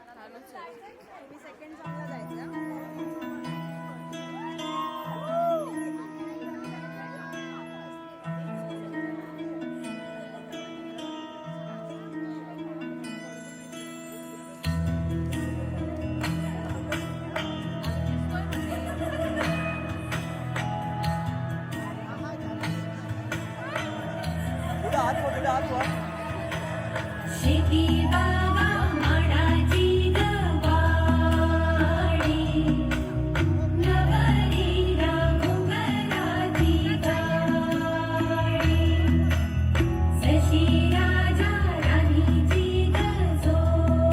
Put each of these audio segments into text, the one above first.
तुम्ही सेकंड सॉंगला जायचं. शेती बाबा माडाची गवाडी नवरीला घुंगराची गाडी जशी राजा राणीची गजोडी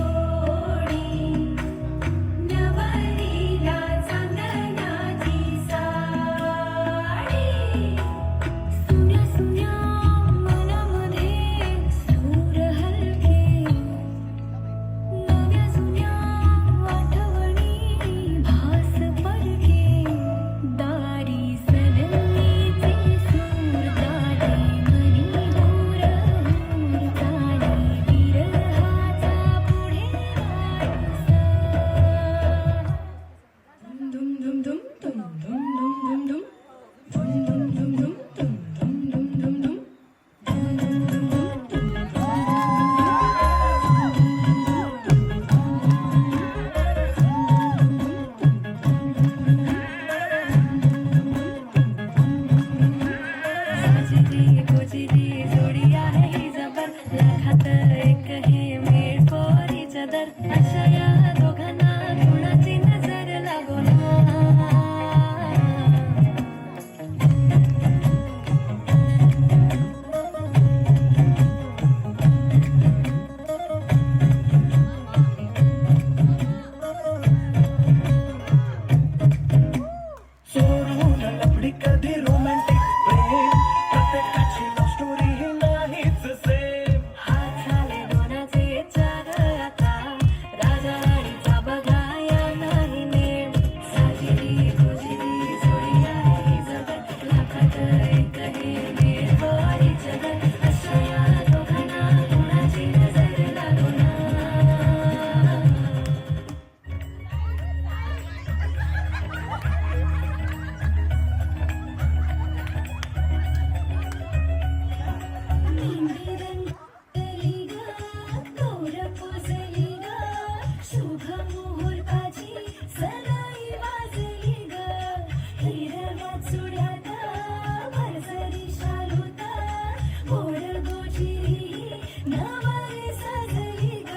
नवरीला चांदण्याची साडी सुन्या सुन्या मनामध्ये सूर हलके नव्या जुन्या आठवणी भास परके दारी सनईचे सूर गाडे मनी दूर दूर चाले विरहाचा पुढे वारसा दुम दुम दुम दुम दुम दुम दुम दुम दुम दुम दुम दुम दुम दुम दुम दुम साजरी गोजरी जोडी आहे ही जबर लाखात एक हे मेळ पोरी चदर अशा या दोघांना कुणाची नजर लागो ना सोडून लपडी कधी रोमॅन्टिक प्रेम प्रत्येकाची लव्ह स्टोरी ही नाहीच सेम हात झाले दोनाचे चार आता राजा राणीचा बघाया नाही नेम साजरी गोजरी जोडी आहे ही जबर लाखात एक हे मेळ पोरी चदर अशा या दोघांना कुणाची नजर लागो ना शुभ मुहूर्ताची सदाई वाजली ग हिरव्या चुड्यात भरसरी शालूत गोड गोचिरी नवारी सजली ग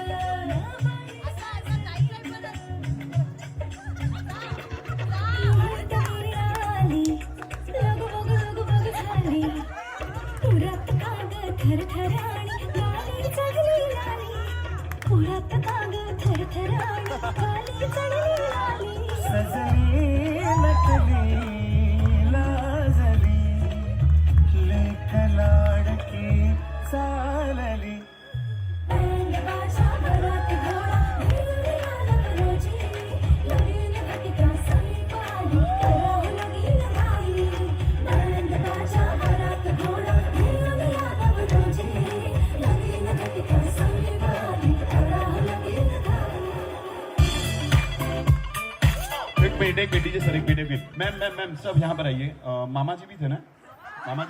आली लगबग झाली पुरात काग थरथराणी गाली चढली लाली पुरात काग थरथराणी गाली चढली लाली सजली नकली लाजली लेख लाडकी चालली बाजा घरात घोडा भिरले आला रोजी लगीन घटिका समीप आली करावं लगीन घाई बाजा घरात घोडा भिरले आला रोजी लगीन घटिका समीप आली करावं लगीन घाई एक मिनट DJ सर, एक मिनट। मैम मैम मैम सब यहाँ पर आइए। मामा जी भी थे ना, मामा जी।